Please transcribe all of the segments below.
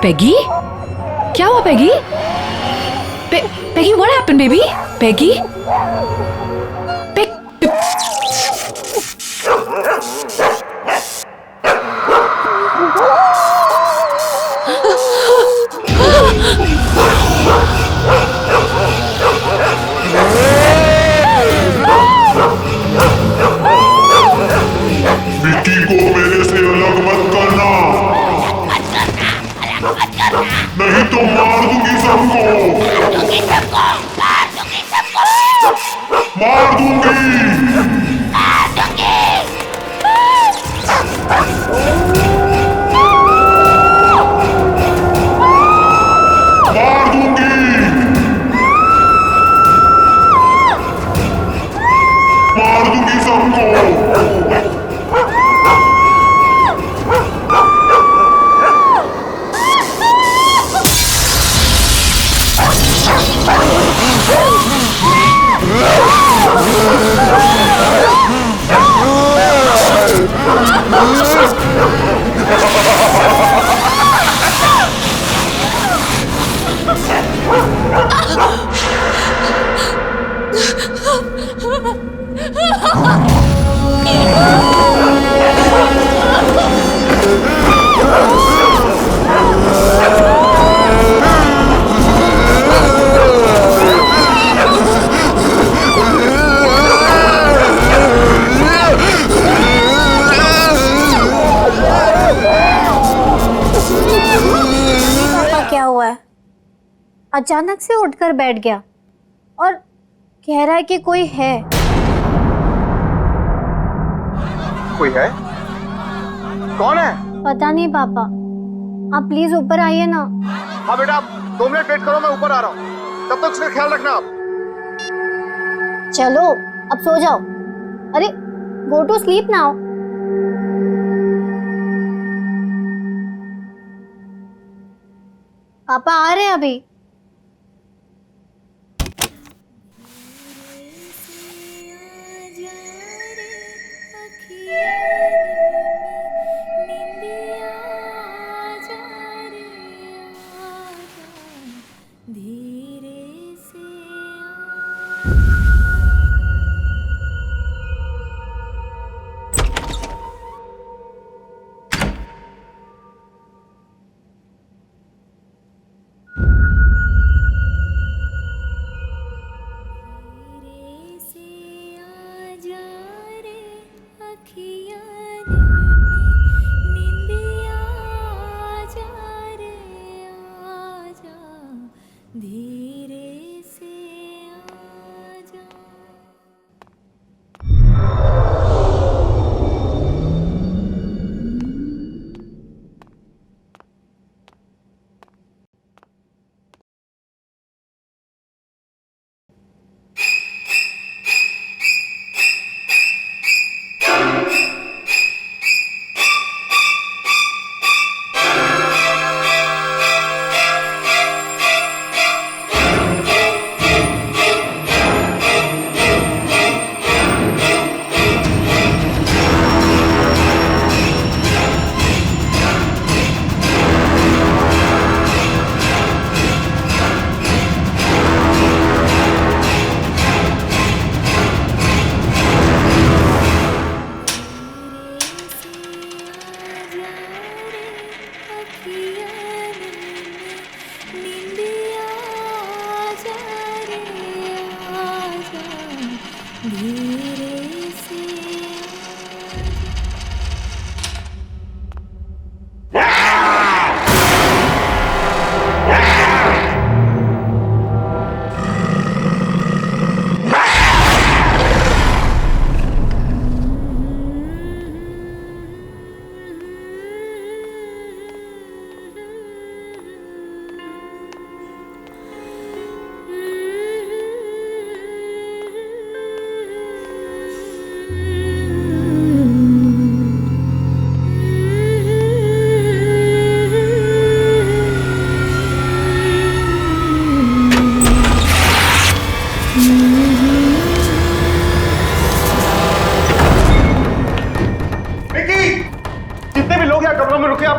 Peggy, क्या हुआ Peggy? Peggy, what happened baby? Peggy? Vicky को मेरे से अलग मत करना, नहीं तो मार दूंगी सबको, मार दूंगी। अचानक से उठकर बैठ गया और कह रहा है कि कोई है। कोई है? कौन है? पता नहीं पापा, आप प्लीज ऊपर आइए ना। हाँ बेटा, आप 2 मिनट वेट करो, मैं ऊपर आ रहा हूँ, तब तक उसका ख्याल रखना आप। चलो अब सो जाओ। अरे गो टू स्लीप नाउ। पापा आ रहे हैं अभी।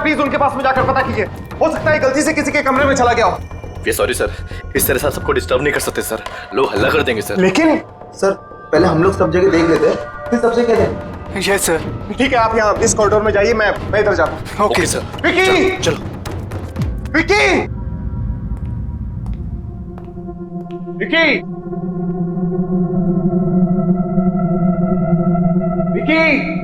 प्लीज उनके पास में जाकर पता कीजिए। हो सकता है गलती से किसी के कमरे में चला गया हो। वे सॉरी सर, इस तरह से आप सबको डिस्टर्ब नहीं कर सकते सर, लोग हल्ला कर देंगे सर। लेकिन सर पहले हम लोग सब जगह देख लेते हैं, फिर सबसे कह दें। Yes sir. ठीक है, आप यहाँ इस कॉरिडोर में जाइए, मैं इधर जाता हूँ। Okay sir. विकी! चलो विकी! विकी! विकी!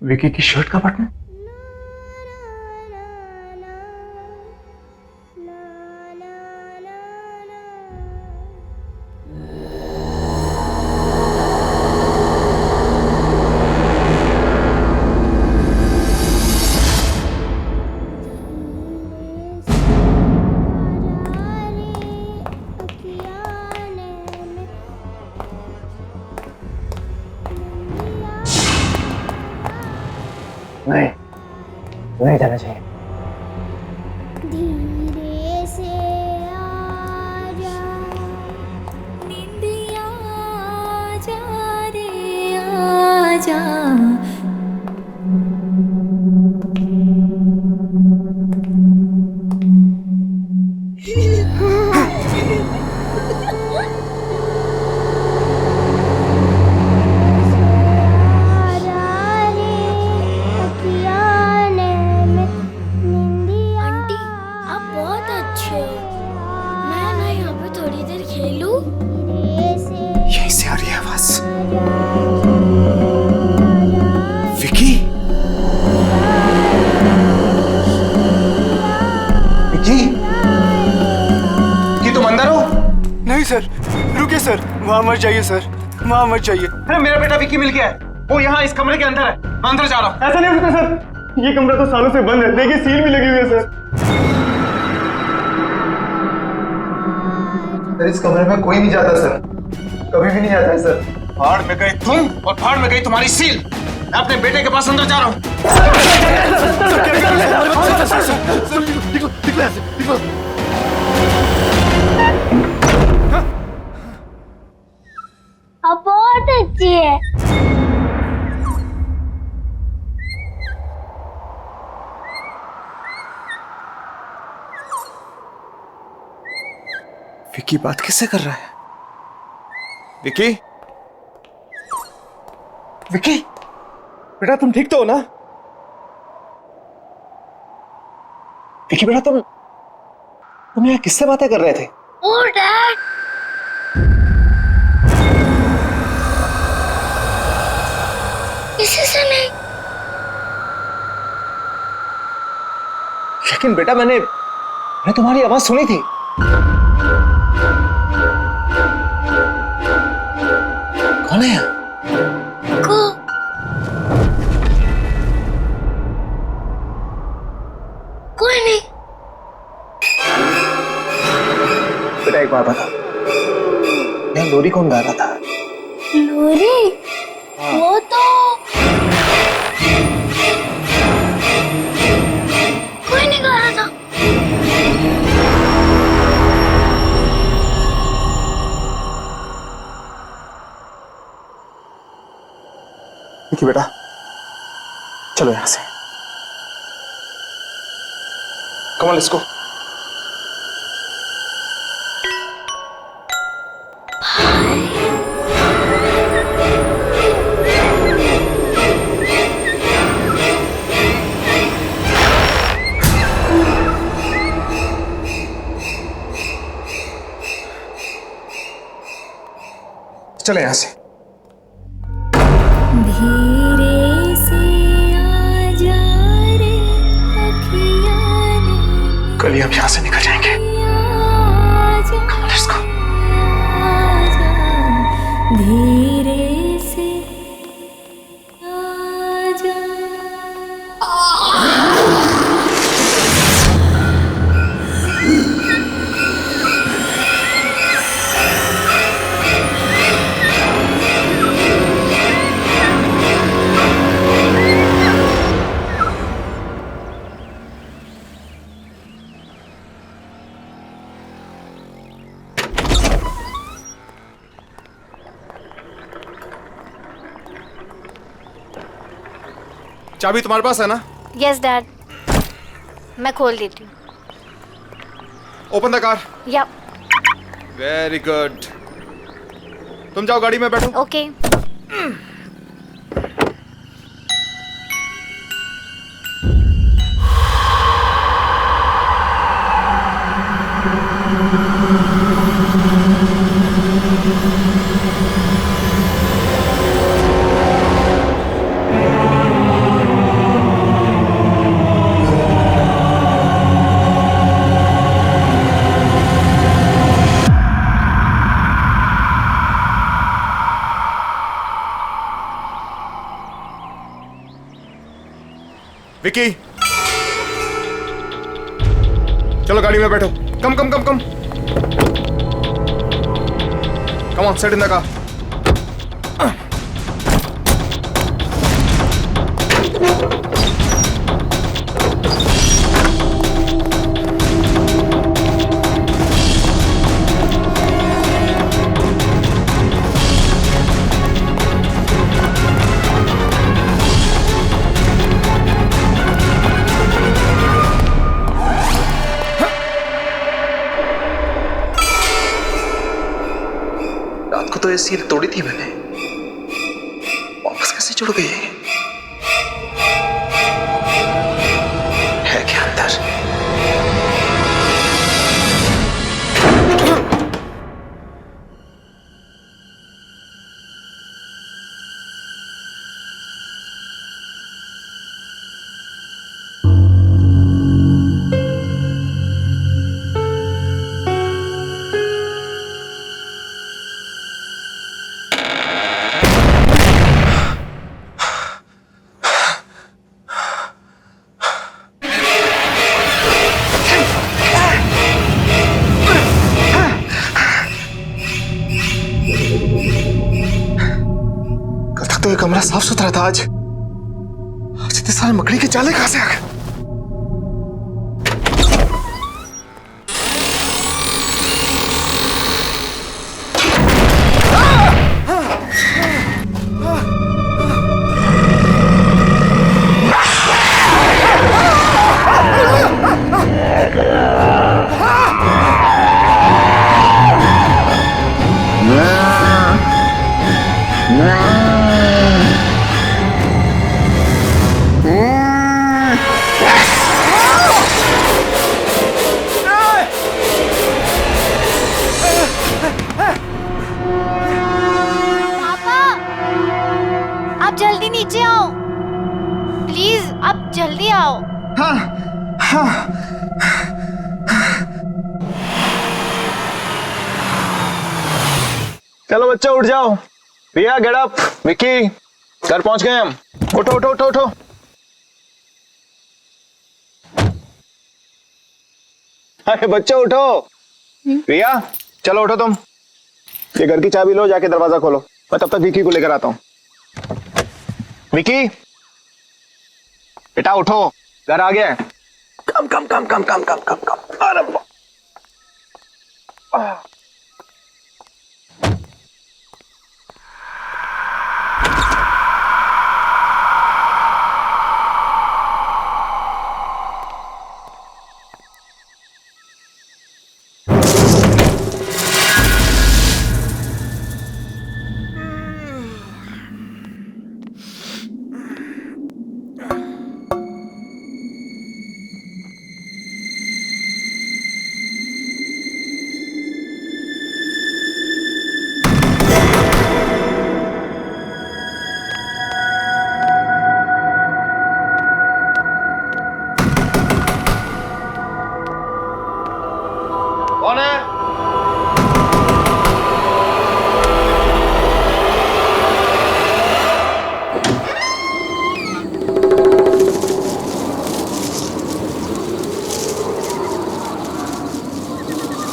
विकी की शर्ट का बटन। नहीं जाना चाहिए। धीरे से आजा, निंदिया आजा रे आजा। यहीं से आ रही है आवाज। विकी! विकी! विकी, तुम अंदर हो? नहीं सर, रुकिए सर, वहाँ मत जाइए सर, वहाँ मत जाइए। अरे मेरा बेटा विकी मिल गया है, वो यहाँ इस कमरे के अंदर है, मैं अंदर जा रहा हूँ। ऐसा नहीं हो सकता सर, ये कमरा तो सालों से बंद है, देखिए सील भी लगी हुई है सर। सर इस कमरे में कोई नहीं जाता सर, कभी भी नहीं आता है सर। भाड़ में गए तुम और भाड़ में गई तुम्हारी सील। मैं अपने बेटे के पास अंदर जा रहा हूँ। अब बहुत अच्छी है। विकी बात किससे कर रहा है? विकी? विकी? बेटा तुम ठीक तो हो ना? विकी बेटा तुम यहाँ किससे बातें कर रहे थे? ओ डैड, किसी से नहीं। लेकिन बेटा मैंने तुम्हारी आवाज सुनी थी। कौन है? को कोई नहीं। बेटा एक बात बता, मैं लोरी कौन गा रहा था? लोरी? वो तो कोई नहीं गा रहा था। विकी बेटा चलो यहां से। Come on let's go. चले यहां से। धीरे से आजा रे अखियाँ ने, कल ही हम यहां से निकल जाएंगे। आजा, Come on, let's go. आजा, धीरे से आजा। चाबी तुम्हारे पास है ना? यस डैड, मैं खोल देती हूँ। Open the car. या वेरी गुड। तुम जाओ गाड़ी में बैठो। ओके। विकी, चलो गाड़ी में बैठो। Come come come come come on, sit in the car. रात को तो ये सील तोड़ी थी मैंने, वापस कैसे जुड़ गई? है क्या अंदर? तो ये कमरा साफ सुथरा था, आज इतने सारे मकड़ी के जाले कहां से आ गए? जल्दी नीचे आओ प्लीज, आप जल्दी आओ। हाँ हाँ। चलो बच्चे उठ जाओ। रिया गेट अप। विक्की घर पहुंच गए हम। उठो उठो उठो उठो। अरे बच्चे उठो। रिया चलो उठो तुम। ये घर की चाबी लो, जाके दरवाजा खोलो। मैं तब तक विक्की को लेकर आता हूं। विक्की बेटा उठो, घर आ गया है। कम come come come come come come कम। अरे कौन है?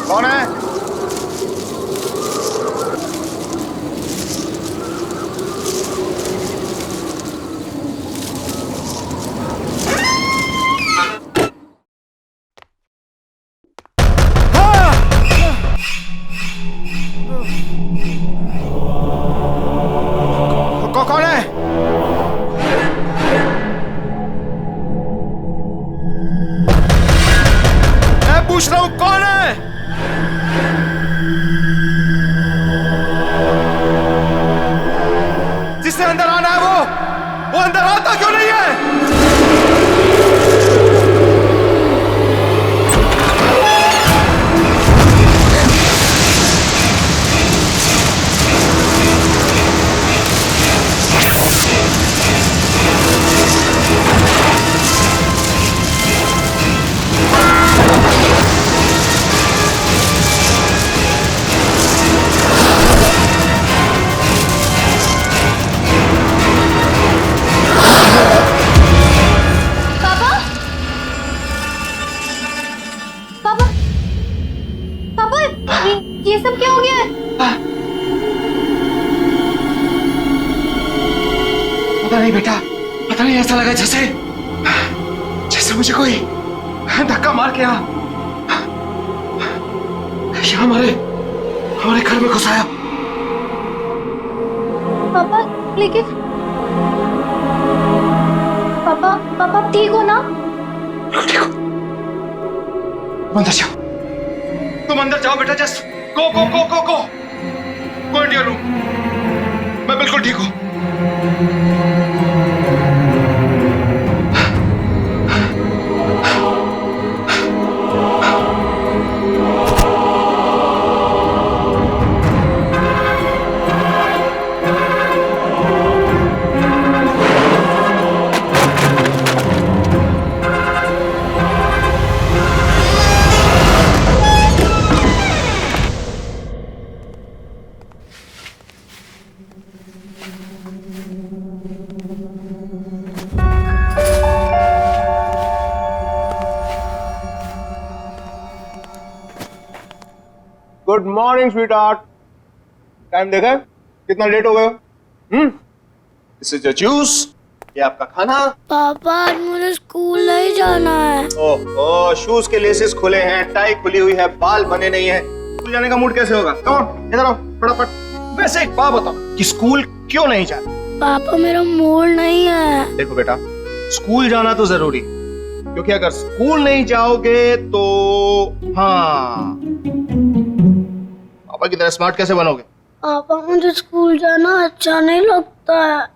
कौन है? कौन है? ये सब क्या हो गया है? पता नहीं बेटा, पता नहीं, ऐसा लगा जैसे जैसे मुझे कोई धक्का मार के यहाँ हमारे घर में घुसाया। पापा लेकिन पापा ठीक हो ना? ठीक हो, तुम अंदर जाओ, तुम अंदर जाओ बेटा, just go go go go go go in your room. मैं बिल्कुल ठीक हूँ। Good morning sweetheart. टाइम देखा है? कितना लेट हो गए? दिस इज योर जूस, ये आपका खाना। पापा आज मुझे स्कूल नहीं जाना है। ओह, शूज के लेसेस खुले हैं, टाई खुली हुई है, बाल बने नहीं है, स्कूल जाने का मूड कैसे होगा? कम ऑन, इधर आओ फटाफट। वैसे एक बात बताओ कि स्कूल क्यों नहीं जाना? पापा मेरा मूड नहीं है। देखो बेटा, स्कूल जाना तो जरूरी, क्योंकि अगर स्कूल नहीं जाओगे तो हाँ, पापा की तरह स्मार्ट कैसे बनोगे? पापा मुझे स्कूल जाना अच्छा नहीं लगता है।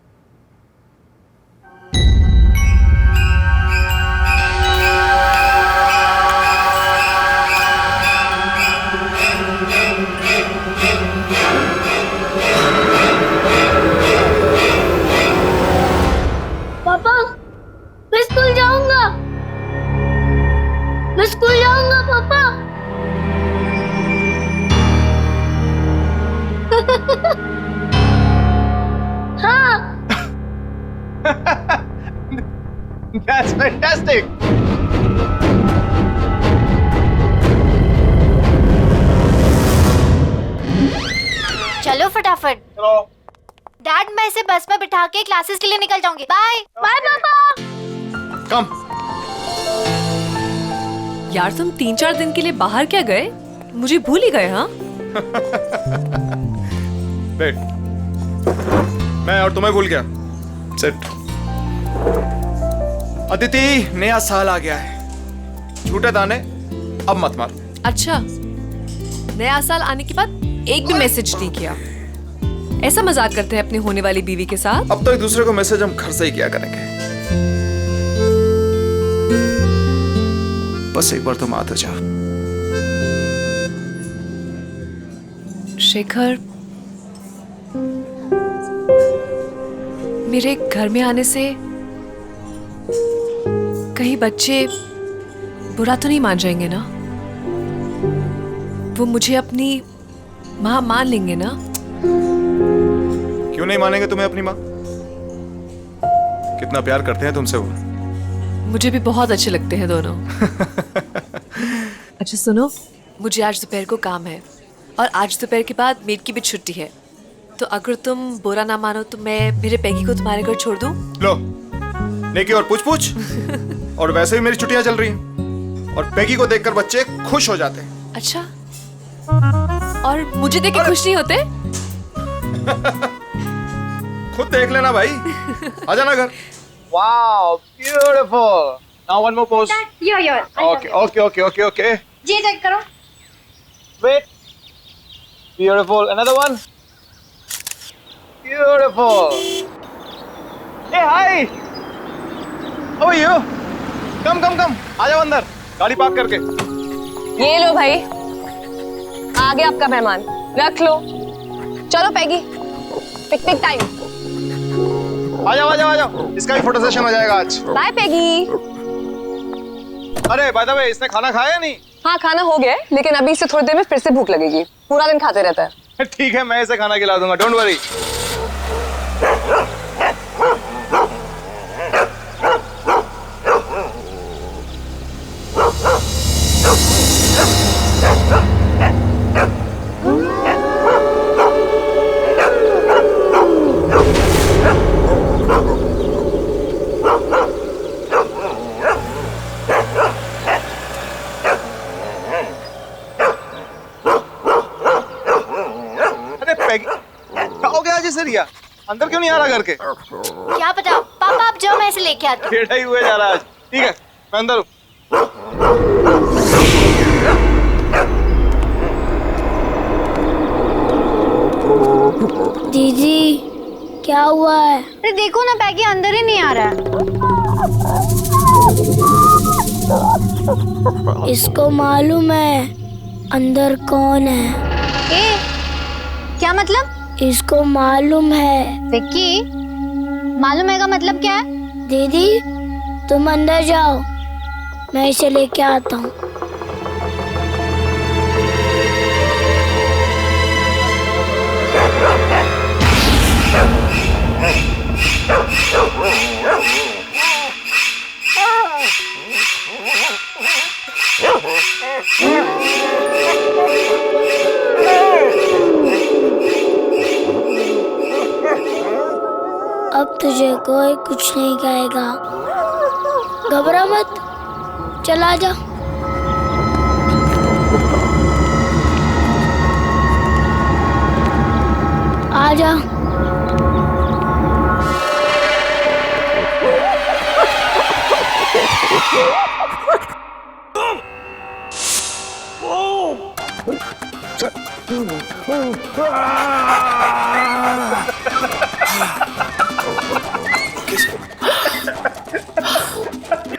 पापा मैं स्कूल जाऊंगा, मैं स्कूल जाऊंगा पापा। हाँ। That's fantastic. चलो फटाफट। चलो। डैड मैं इसे बस में बिठा के क्लासेस के लिए निकल जाऊंगी। बाय बाय पापा। कम। यार तुम 3-4 दिन के लिए बाहर क्या गए? मुझे भूल ही गए। हाँ बैठ। मैं और तुम्हें भूल गया। सिट। अदिति, नया साल आ गया है, झूठे दाने अब मत मार। अच्छा, नया साल आने के बाद एक भी मैसेज नहीं किया। ऐसा मजाक करते हैं अपनी होने वाली बीवी के साथ? अब तो एक दूसरे को मैसेज हम घर से ही किया करेंगे। बस एक बार तुम आ तो जाओ। शेखर, मेरे घर में आने से कहीं बच्चे बुरा तो नहीं मान जाएंगे ना? वो मुझे अपनी माँ मान लेंगे ना? क्यों नहीं मानेंगे तुम्हें अपनी माँ? कितना प्यार करते हैं तुमसे वो। मुझे भी बहुत अच्छे लगते हैं दोनों। अच्छा सुनो, मुझे आज दोपहर को काम है और आज दोपहर के बाद मेड की भी छुट्टी है, तो अगर तुम बुरा ना मानो तो मैं मेरे पैगी को तुम्हारे घर छोड़ दूं? लो, नेकी और पूछ और वैसे भी मेरी छुट्टियां चल रही हैं और पैगी को देखकर बच्चे खुश हो जाते हैं। अच्छा, और मुझे देख के खुश नहीं होते? खुद देख लेना भाई। आ जाना घर। Wow, beautiful. Now one more pose. Your Okay. जी चेक करो। Wait. Beautiful. Another one. Beautiful. Hey, hi. How are you? Come. आ जाओ अंदर, गाड़ी पार्क करके। ये लो भाई, आ गया आपका मेहमान, रख लो। चलो पैगी, पिकनिक टाइम। आ जाओ, इसका भी फोटो सेशन हो जाएगा आज। बाय पैगी। अरे बाय द वे, इसने खाना खाया या नहीं? हाँ खाना हो गया है, लेकिन अभी इससे थोड़ी देर में फिर से भूख लगेगी, पूरा दिन खाते रहता है। ठीक है, मैं इसे खाना खिला दूंगा, डोंट वरी। जैसे रिया अंदर क्यों नहीं आ रहा घर के? क्या पता, पापा आप जाओ, मैं इसे लेके आती हूँ। टेढ़ा ही हुए जा रहा है आज। ठीक है, मैं अंदर हूँ। दीदी क्या हुआ है? अरे देखो ना, पैगी अंदर ही नहीं आ रहा है। इसको मालूम है अंदर कौन है? ए, क्या मतलब? इसको मालूम है। विक्की, मालूम है का मतलब क्या है? दीदी तुम अंदर जाओ, मैं इसे लेके आता हूँ। अब तुझे कोई कुछ नहीं कहेगा, घबरा मत, चला जा। आ जा।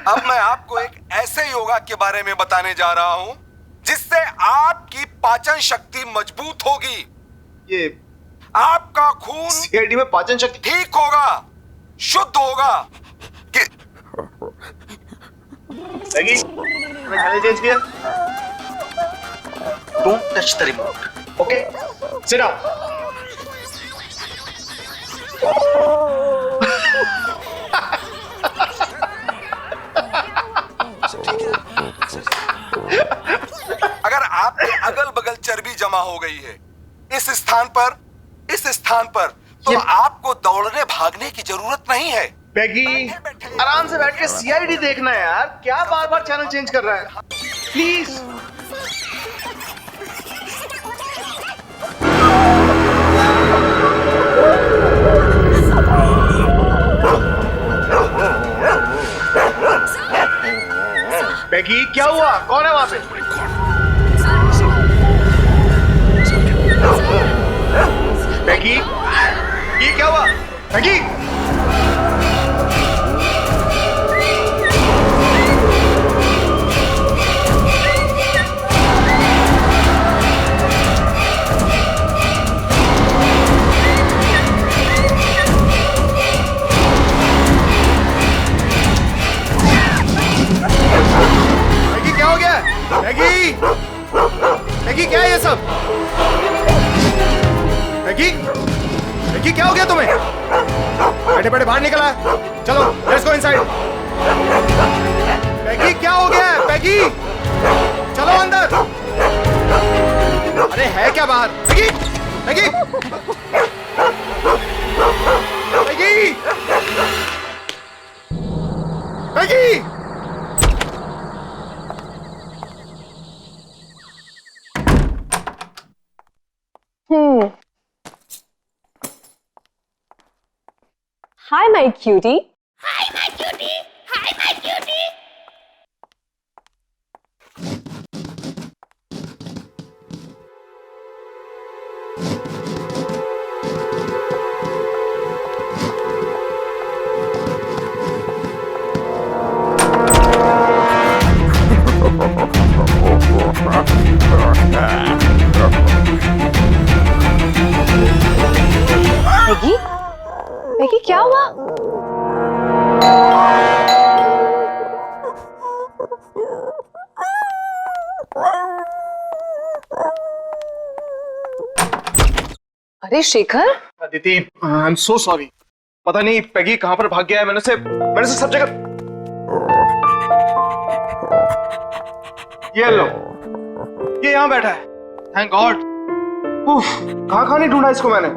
अब मैं आपको एक ऐसे योगा के बारे में बताने जा रहा हूं जिससे आपकी पाचन शक्ति मजबूत होगी। ये आपका खून सीआईडी में पाचन शक्ति ठीक होगा, शुद्ध होगा। पैगी, मैंने चैनल चेंज किया। Don't touch the remote, okay? Sit down. अगर आपके अगल बगल चर्बी जमा हो गई है इस स्थान पर तो आपको दौड़ने भागने की जरूरत नहीं है। पैगी, आराम से बैठ के सीआईडी देखना है यार, क्या बार बार चैनल चेंज कर रहा है? प्लीज। पैगी, क्या हुआ? कौन है वहां पे? पैगी, ये क्या हुआ? पैगी, मैगी, मैगी क्या है ये सब? मैगी, मैगी क्या हो गया तुम्हें? बैठे बैठे बाहर निकला, चलो लेट्स गो इनसाइड। मैगी क्या हो गया है? मैगी चलो अंदर। अरे है क्या बाहर? Maggi, Maggi, Maggi, Maggi. Hi, my cutie. Maggi, Maggi क्या हुआ? अरे Shekhar, Aditi, I am so sorry. पता नहीं पैगी कहां पर भाग गया है। मैंने उसे सब जगह। ये लो, ये यहां बैठा है। Thank God. कहां नहीं ढूंढा इसको मैंने।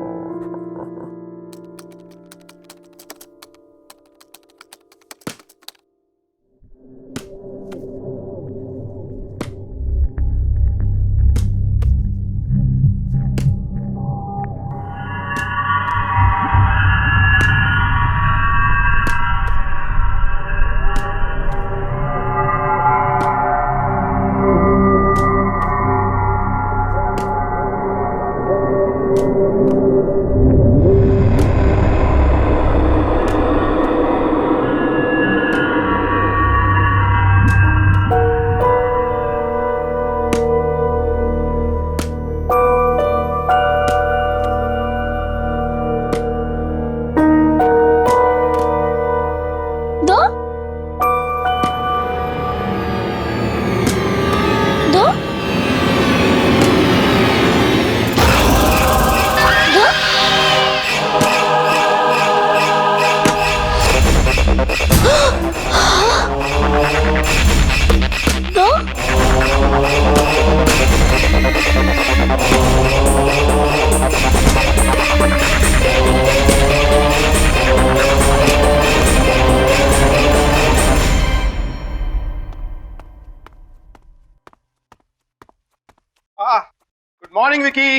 गुड मॉर्निंग विकी,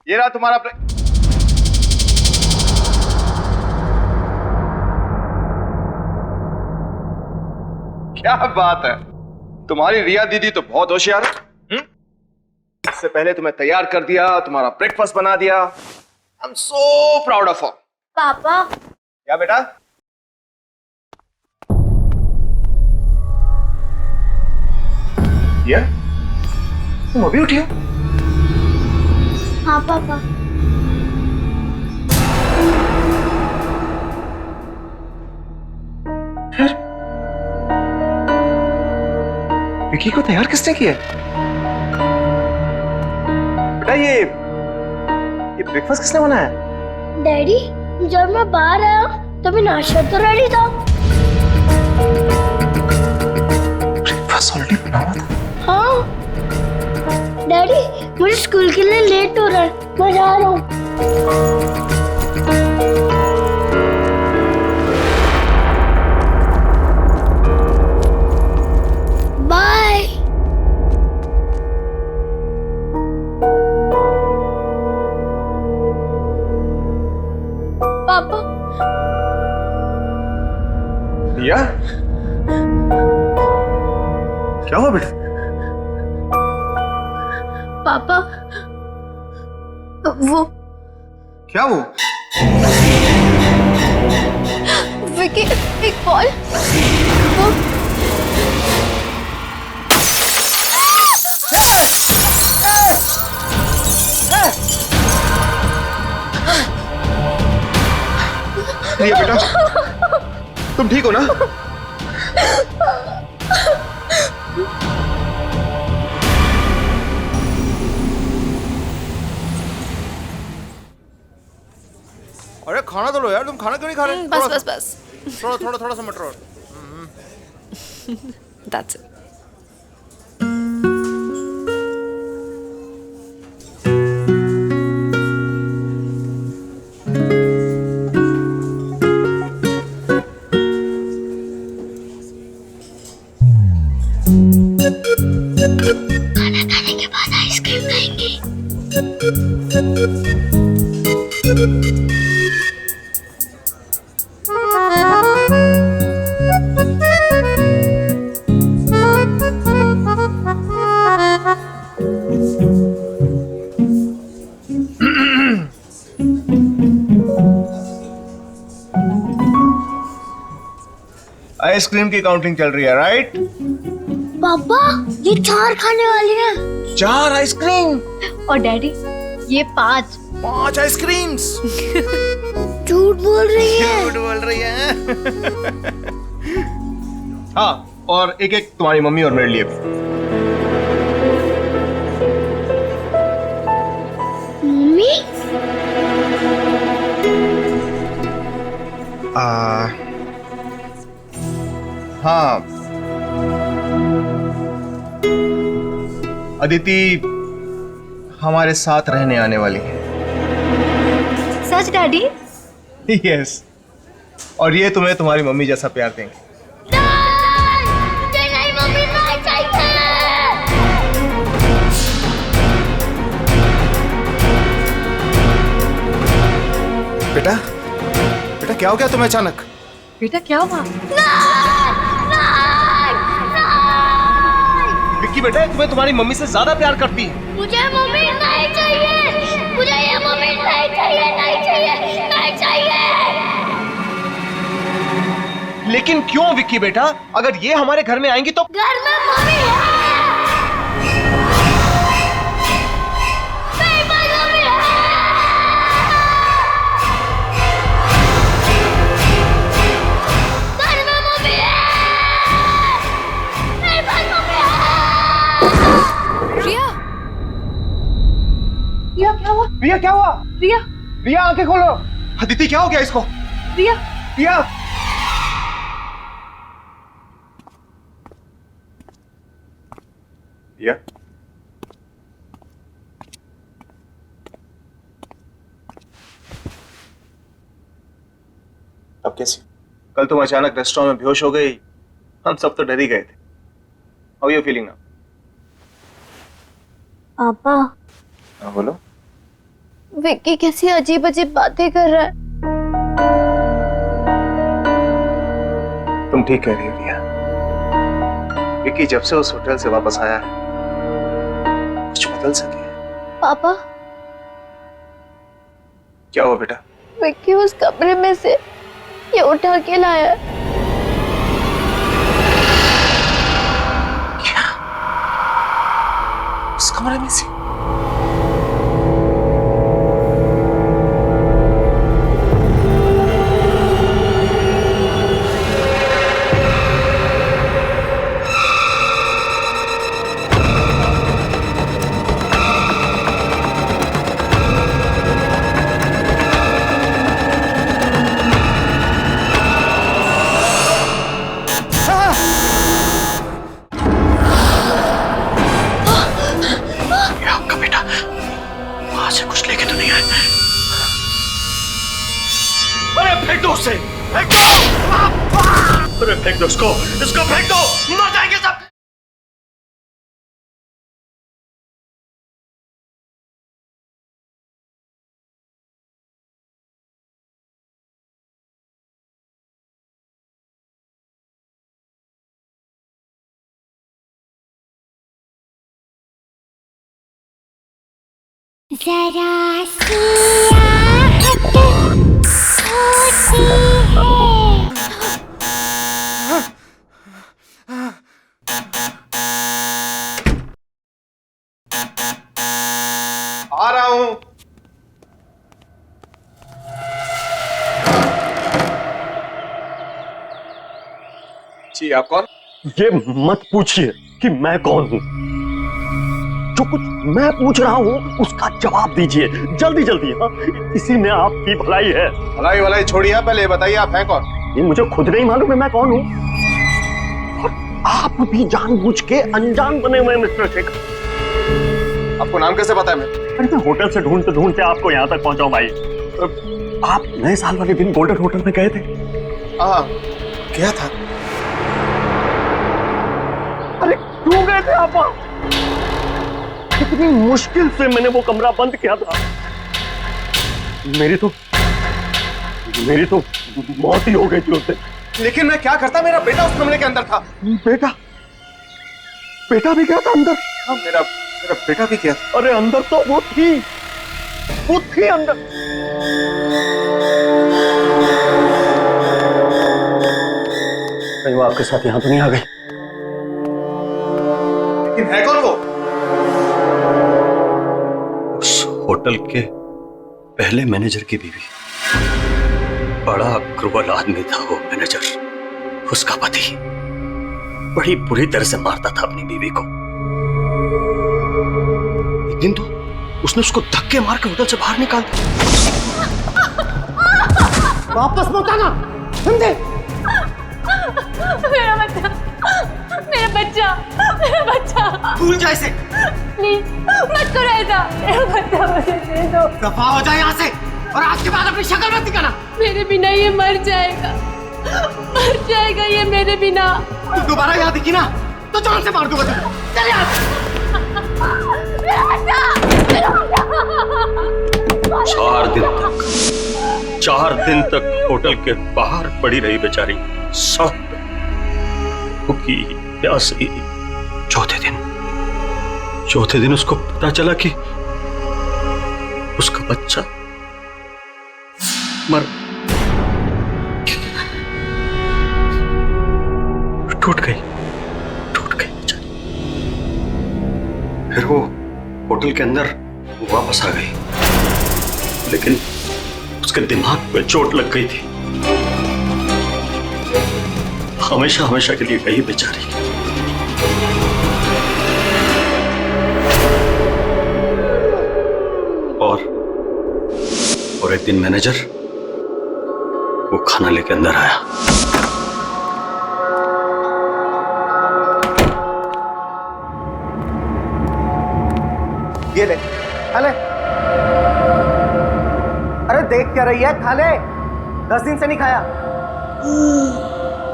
ये रहा तुम्हारा क्या बात है, तुम्हारी रिया दीदी तो बहुत होशियार है। इससे पहले तुम्हें तैयार कर दिया, तुम्हारा ब्रेकफास्ट बना दिया। I am so proud of her. पापा क्या बेटा? ये तुम अभी उठी हो? हाँ पापा। विकी को तैयार किसने किया? बेटा ये ब्रेकफास्ट किसने बनाया? डैडी, जब मैं बाहर आया तभी नाश्ता तो रेडी था। ब्रेकफास्ट ऑलरेडी बना हुआ था। हाँ डैडी, मुझे स्कूल के लिए लेट हो रहा है, मैं जा रहा हूँ। बाय। पापा। रिया, क्या हुआ बेटा? पापा वो क्या वो? विकी एक कॉल। वो रिया बेटा, तुम ठीक हो ना? अरे खाना तो लो यार, तुम खाना क्यों नहीं खा रहे? बस बस बस, थोड़ा सा मटर और। That's it. खाना खाने के बाद आइसक्रीम खाएंगे। आइसक्रीम की काउंटिंग चल रही है, राइट? पापा, ये 4 खाने वाले हैं। 4 आइसक्रीम और डैडी ये 5। 5 आइसक्रीम्स। झूठ बोल रही है। झूठ बोल रही है। हाँ, और एक एक तुम्हारी मम्मी और मेरे लिए भी। मम्मी? हाँ, अदिति हमारे साथ रहने आने वाली है। सच डैडी? यस, और ये तुम्हें तुम्हारी मम्मी जैसा प्यार देंगे। मुझे नहीं मम्मी, नहीं चाहिए। बेटा, बेटा क्या हो गया तुम्हें अचानक? बेटा क्या हुआ? विक्की बेटा, तुम्हें तुम्हारी मम्मी से ज्यादा प्यार करती है। मुझे मम्मी नहीं चाहिए। मुझे ये मम्मी नहीं चाहिए, नहीं चाहिए, नहीं चाहिए। लेकिन क्यों विक्की बेटा? अगर ये हमारे घर में आएंगी तो घर में मम्मी है। मेरे पास मम्मी है। घर में मम्मी है। मेरे पास मम्मी है। रिया, रिया क्या हुआ? रिया क्या हुआ? रिया, रिया आंखें खोलो। अदिति क्या हो गया इसको? रिया, रिया, रिया, अब कैसी? कल तुम अचानक रेस्टोरेंट में बेहोश हो गई, हम सब तो डर ही गए थे। How are you feeling now? पापा हाँ बोलो। विक्की कैसी अजीब अजीब बातें कर रहा है। तुम ठीक कह रही हो रिया। विक्की जब से उस होटल से वापस आया है कुछ बदल सके। पापा, क्या हुआ बेटा? विक्की उस कमरे में से ये उठा के लाया है। क्या? उस कमरे में से? फेंक दो उसे, फेंक दो! अरे फेंक दो इसको फेंक दो, मर जाएंगे सब। जरा सी आहट होती आ रहा हूं। जी आप कौन? ये मत पूछिए कि मैं कौन हूं। जो कुछ मैं पूछ रहा हूं उसका जवाब दीजिए जल्दी जल्दी। हाँ, इसी में आपकी भलाई है। भलाई भलाई छोड़िए, पहले बताइए आप हैं कौन? ये मुझे खुद नहीं मालूम है मैं कौन हूं। और आप भी जानबूझ के अनजान बने हुए मिस्टर शेखर। आपको नाम कैसे पता है? अरे मैं होटल से ढूंढते ढूंढते आपको यहाँ तक पहुंचा हूं भाई। आप नए साल वाले दिन गोल्डन होटल में गए थे? हाँ गया था। अरे क्यों गए थे आप वहां? कितनी मुश्किल से मैंने वो कमरा बंद किया था। मेरी तो मौत ही हो गई थी उससे। लेकिन मैं क्या करता, मेरा बेटा उस कमरे के अंदर था। बेटा भी गया था अंदर? हाँ मेरा बेटा भी गया था। अरे अंदर तो वो थी अंदर। कहीं वो आपके साथ यहां तो नहीं आ गई? लेकिन है कौन वो? उस होटल के पहले मैनेजर की बीवी। बड़ा क्रूर आदमी था वो मैनेजर। उसका पति बड़ी बुरी तरह से मारता था अपनी बीवी को। एक दिन तो उसने उसको धक्के मार के होटल से बाहर निकाल दिया। वापस मत आना, समझे? मेरा बच्चा भूल जा इसे। प्लीज मत करो ऐसा। मेरा बच्चा मुझे दे दो। दफा हो जाए यहाँ से और आज के बाद अपनी शक्ल मत दिखाना। मेरे बिना ये मर जाएगा ये मेरे बिना। तू दोबारा यहाँ दिखी ना तो जान से मार दूंगा तुझे। चल यहाँ से। 4 दिन तक होटल के बाहर पड़ी रही बेचारी, सड़क पे भूखी प्यासी। चौथे दिन उसको पता चला कि उसका बच्चा मर टूट गई बेचारी। फिर वो होटल के अंदर वापस आ गई, लेकिन उसके दिमाग पे चोट लग गई थी। हमेशा के लिए गई बेचारी। और एक दिन मैनेजर वो खाना लेके अंदर आया। ये ले, खा ले। अरे देख क्या रही है, खा ले। 10 दिन से नहीं खाया।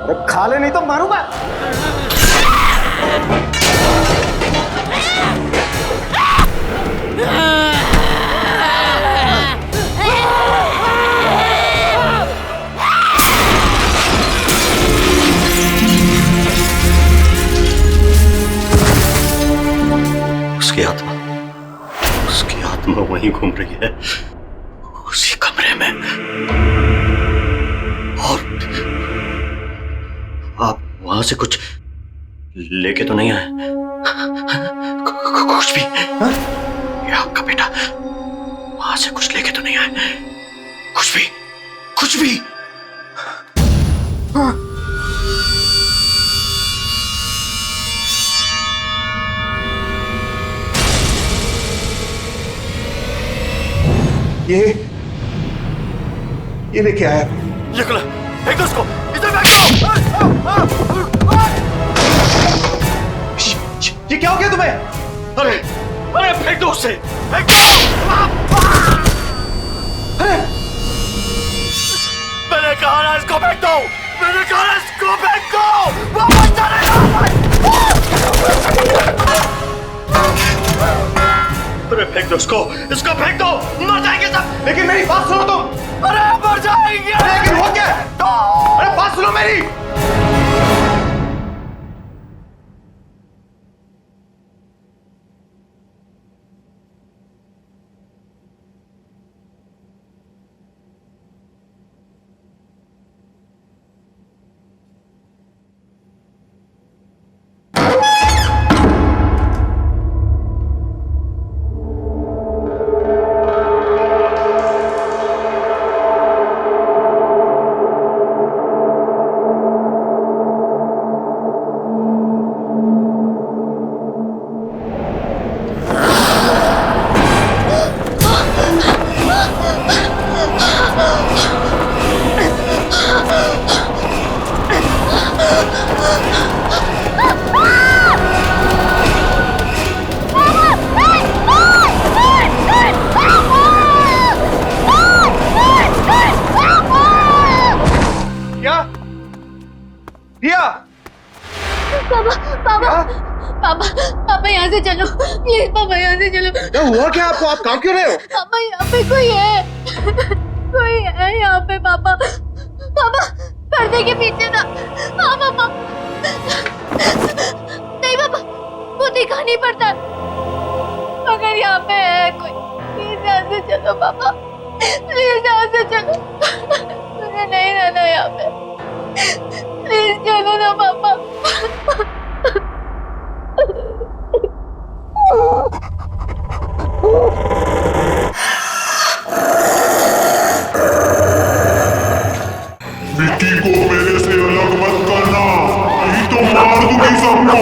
अरे खा ले नहीं तो मारूंगा। आत्मा वहीं घूम रही है, उसी कमरे में। और आप वहां से कुछ लेके तो नहीं आए? कुछ भी? ये आपका बेटा वहां से कुछ लेके तो नहीं आए? कुछ भी? कुछ भी? ये लेके आया। ये खुला, फेंक दो उसको, इधर फेंक दो। ये क्या हो गया तुम्हें? अरे अरे फेंक दो उसे, फेंक दो। अरे मैंने कहा ना इसको फेंक दो, मैंने कहा ना इसको फेंक दो, वापस चले अरे फेंक दो इसको फेंक दो, मर जाएंगे सब। लेकिन मेरी बात सुनो तुम। अरे मर जाएंगे। लेकिन हो क्या? अरे बात सुनो मेरी। पापा यहाँ से चलो प्लीज, पापा यहाँ से चलो। क्या हुआ क्या आपको? आप काम क्यों रहे हो? पापा यहाँ पे कोई है, कोई है यहाँ पे। पापा पर्दे के पीछे था। हाँ पापा। नहीं पापा, वो दिखा नहीं पड़ता, मगर यहाँ पे है कोई। प्लीज यहाँ से चलो पापा, प्लीज यहाँ से चलो, मुझे नहीं रहना यहाँ पे। प्लीज चलो ना पापा। मिट्टी को मेरे से अलग मत करना, नहीं तो मार दूंगी सबको।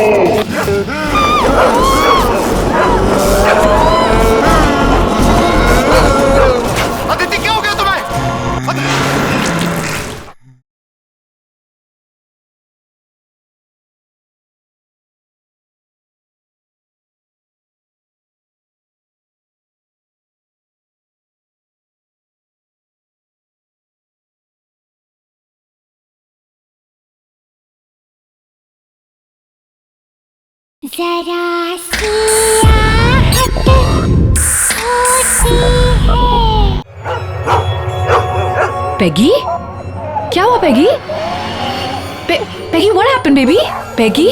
अदिति क्या हो गया तुम्हें? जरा सी आहट होती है। पेगी, क्या हुआ Peggy? Peggy, what happened baby? Peggy?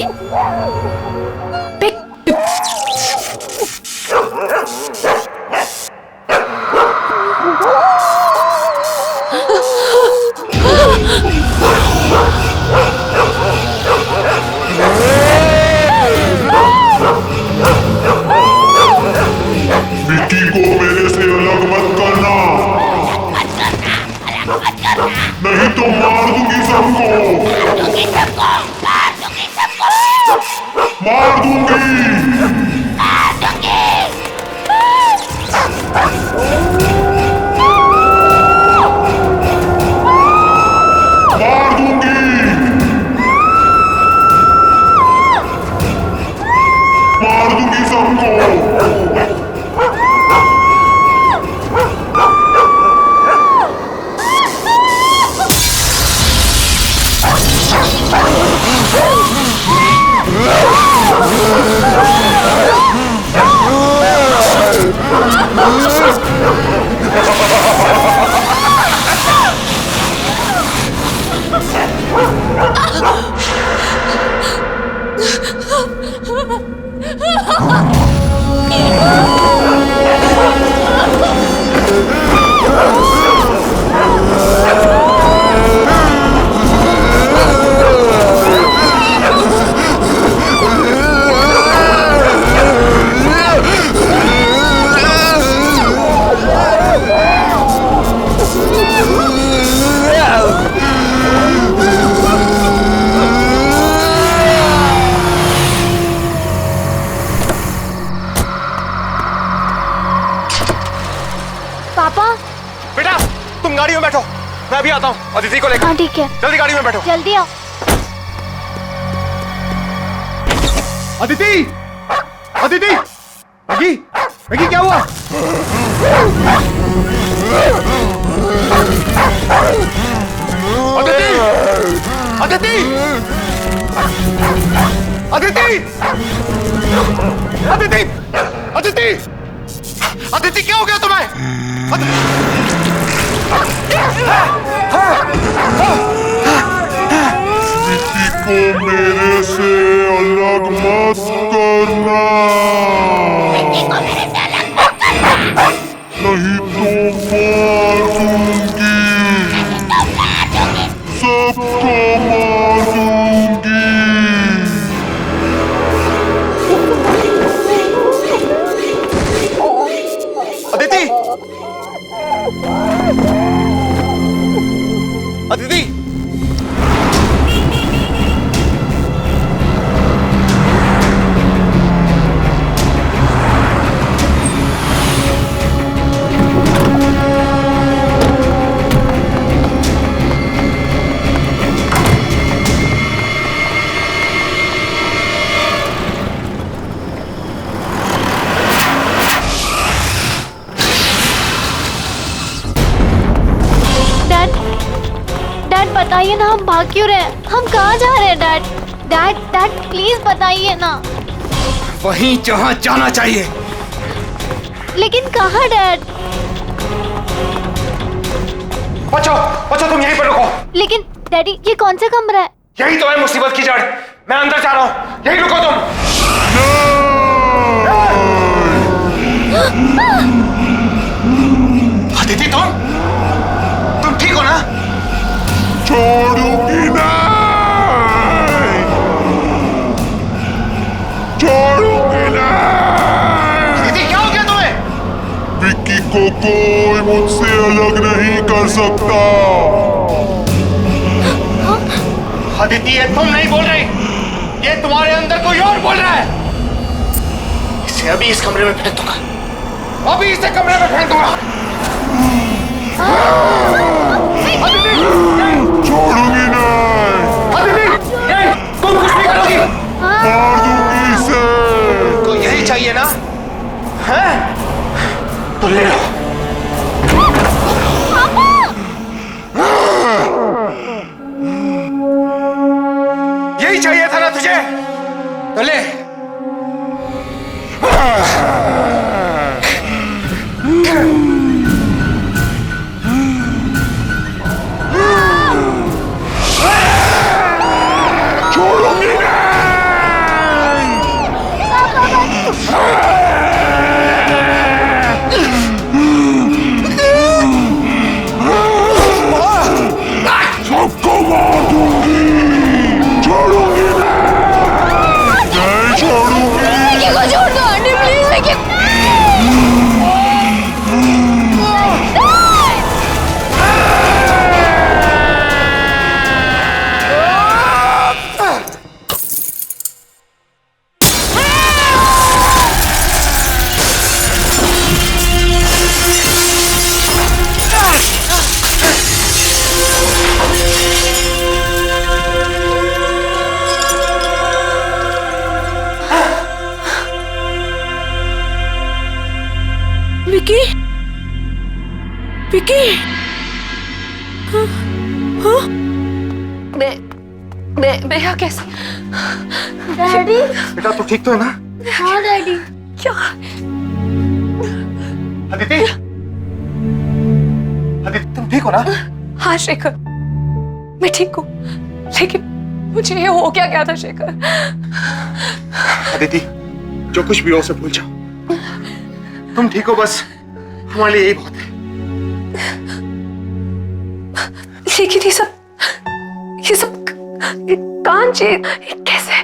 मिट्टी को मेरे से अलग मत करना, नहीं तो मार दूंगी सबको। मार दूंगी। पापा। बेटा तुम गाड़ी में बैठो, मैं अभी आता हूँ अदिति को लेकर। हाँ ठीक है, जल्दी गाड़ी में बैठो। जल्दी आओ। अदिति, अदिति, मैगी, मैगी क्या हुआ? अदिति, अदिति, अदिति, अदिति, अदिति, अदिति क्या हो गया तुम्हें? किसी को मेरे से अलग मत करना, नहीं तो मार दूंगी, सबको मार दूंगी। अदिति, अदिति, डैड बताइए ना, हम भाग क्यों रहे हैं? हम कहाँ जा रहे हैं डैड? डैड डैड प्लीज बताइए ना। वहीं जहाँ जाना चाहिए। लेकिन कहाँ डैड? बच्चों बच्चों तुम यहीं पर रुको। लेकिन डैडी ये कौन सा कमरा है? यही तो है मुसीबत की जड़, मैं अंदर जा रहा हूँ, यहीं रुको तुम। अदिति तुम ठीक हो ना? छोड़ूंगी नहीं, छोड़ूंगी नहीं। अदिति क्या हो गया तुम्हें? विक्की को कोई मुझसे अलग नहीं कर सकता। अदिति ये तुम नहीं बोल रही, ये तुम्हारे अंदर कोई और बोल रहा है। इसे अभी इस कमरे में फेंक दूंगा, अभी इसे कमरे में फेंक दूंगा। छोड़ूंगी नहीं, अदिति तुम कुछ नहीं करोगी, मार दूंगी इसे। तो यही चाहिए ना? हैं? तो ले लो। यही चाहिए था ना तुझे? तो ले। छोड़ूंगी नहीं। सबको मार दूंगी, छोड़ूंगी नहीं, छोड़ूंगी। विक्की को छोड़ दो आंटी प्लीज। विक्की विक्की, विक्की, हाँ, हाँ? मैं यहाँ कैसे? डैडी। बेटा तू ठीक तो है ना? हाँ डैडी। क्या? अदिति, अदिति तुम ठीक हो ना? हाँ शेखर, मैं ठीक हूँ, लेकिन मुझे ये हो क्या गया था शेखर? अदिति जो कुछ भी हो उसे भूल जाओ, तुम ठीक हो बस, हमारे लिए यही बहुत है। लेकिन ये सब कांच, ये कैसे?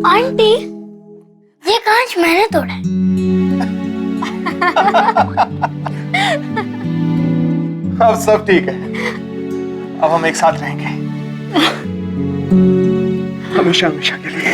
आंटी ये कांच मैंने तोड़ा है। अब सब ठीक है, अब हम एक साथ रहेंगे हमेशा हमेशा के लिए।